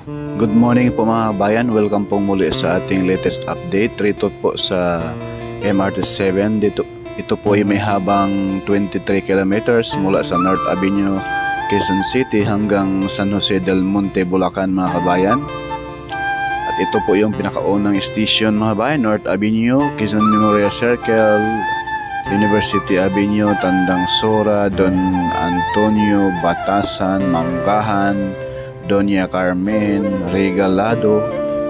Good morning po mga kabayan. Welcome po muli sa ating latest update. Rito po sa MRT7. Ito po ay may habang 23 kilometers mula sa North Avenue, Quezon City hanggang San Jose del Monte, Bulacan mga kabayan. At ito po yung pinakaunang station mga kabayan. North Avenue, Quezon Memorial Circle, University Avenue, Tandang Sora, Don Antonio, Batasan, Manggahan, Doña Carmen, Regalado,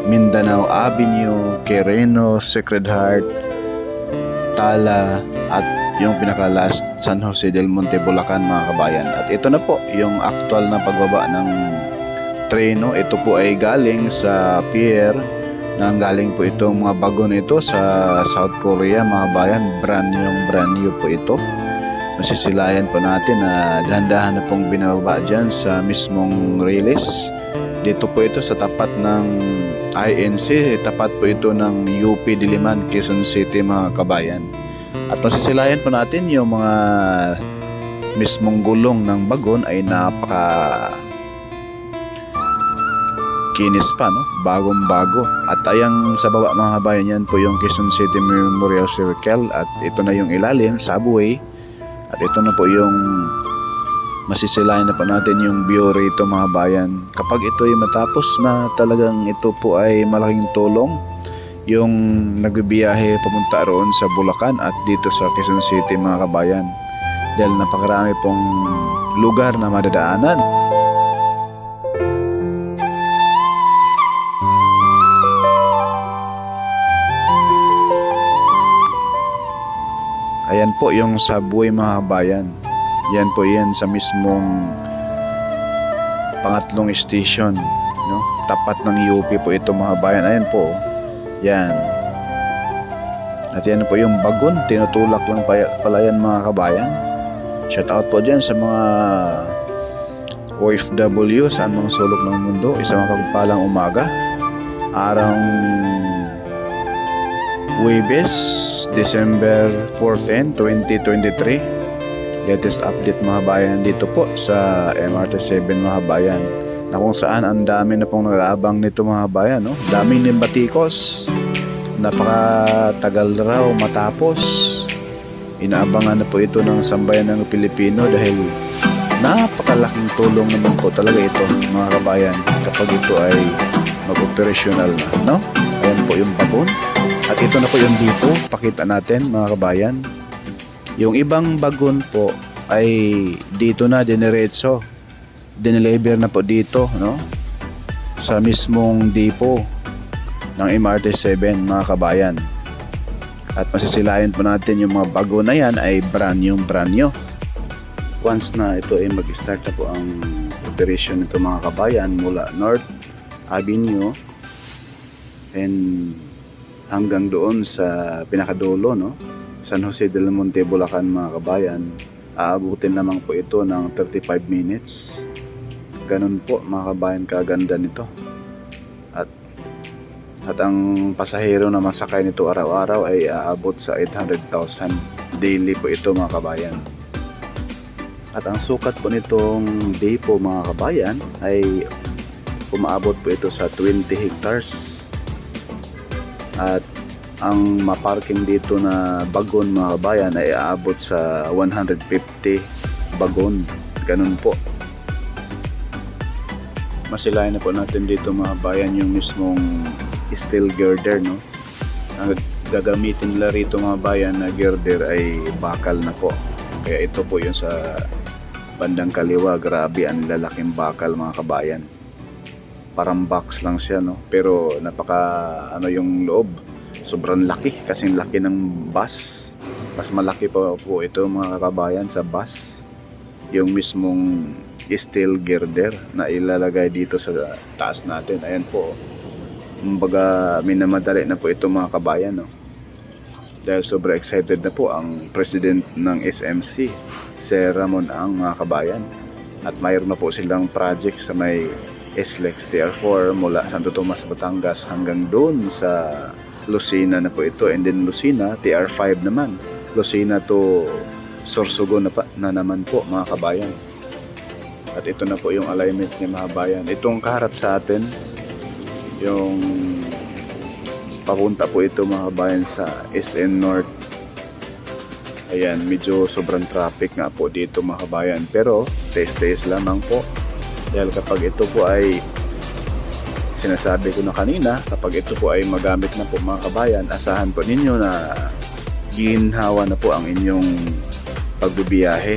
Mindanao Avenue, Quirino, Sacred Heart, Tala, at yung pinaka-last San Jose del Monte, Bulacan mga kabayan. At ito na po yung actual na pagbaba ng treno. Ito po ay galing sa pier. Nanggaling po itong mga bagon ito sa South Korea mga kabayan. Brand new po ito. Masisilayan po natin na dahan-dahan na pong binababa dyan sa mismong release. Dito po ito sa tapat ng INC, tapat po ito ng UP Diliman, Quezon City mga kabayan. At masisilayan po natin yung mga mismong gulong ng bagon ay napaka kinis pa, no? Bagong-bago. At ayang sa baba mga kabayan, yan po yung Quezon City Memorial Circle at ito na yung ilalim, subway. At ito na po yung masisilayan na po natin yung view rito mga bayan. Kapag ito ay matapos na, talagang ito po ay malaking tulong yung nagbibiyahe papunta roon sa Bulacan at dito sa Quezon City mga kabayan. Dahil napakarami pong lugar na madadaanan. Ayan po yung subway mga kabayan. Yan po yan sa mismong pangatlong station, no? Tapat ng UP po ito mga kabayan. Ayan po. Yan. At yan po yung bagon. Tinutulak lang pala yan mga kabayan. Shout out po dyan sa mga OFW sa anong sulok ng mundo. Isang mapagpalang umaga. Araw Huwebes, December 14, 2023. Latest update mga bayan dito po sa MRT7 mga bayan. Na kung saan ang dami na pong nag-aabang nito mga bayan. No? Daming nimbatikos. Napakatagal raw matapos. Inaabangan na po ito ng sambayan ng Pilipino dahil napakalaking tulong naman po talaga ito mga kabayan kapag ito ay mag-operational na. No? Ayan po yung bagon. At ito na po yung dito, pakita natin mga kabayan. Yung ibang bagon po ay dito na diniretso. Dineliver na po dito, no? Sa mismong depot ng MRT7 mga kabayan. At masisilayan po natin yung mga bago na yan ay brand new. Once na ito ay mag-start na po ang operation nito mga kabayan mula North Avenue and hanggang doon sa pinakadulo, no? San Jose del Monte, Bulacan mga kabayan. Aabutin naman po ito ng 35 minutes. Ganun po mga kabayan kaganda nito. At ang pasahero na masakay nito araw-araw ay aabot sa 800,000 daily po ito mga kabayan. At ang sukat po nitong day po mga kabayan ay umaabot po ito sa 20 hectares. At ang maparking dito na bagon mga kabayan ay aabot sa 150 bagon. Ganun po. Masilayan na po natin dito mga kabayan yung mismong steel girder, no? Ang gagamitin nila rito mga kabayan na girder ay bakal na po. Kaya ito po yung sa bandang kaliwa. Grabe ang lalaking bakal mga kabayan. Parang box lang siya, no? Pero napaka yung loob. Sobrang laki, kasing laki ng bus. Mas malaki pa po ito mga kabayan sa bus. Yung mismong steel girder na ilalagay dito sa taas natin. Ayan po. Kumbaga minamadali na po ito mga kabayan, no? Dahil sobra excited na po ang president ng SMC, Sir Ramon Ang mga kabayan. At mayroon na po silang project sa may SLEX TR4 mula Santo Tomas, Batangas hanggang doon sa Lucena na po ito. And then Lucena, TR5 naman. Lucena to Sorsogon na naman po mga kabayan. At ito na po yung alignment ni mga bayan. Itong kaharap sa atin, yung papunta po ito mga bayan sa SN North. Ayan, medyo sobrang traffic nga po dito mga bayan. Pero test lamang po. Dahil kapag ito po ay sinasabi ko na kanina, kapag ito po ay magamit na po mga kabayan, asahan po ninyo na ginhawa na po ang inyong pagbibiyahe.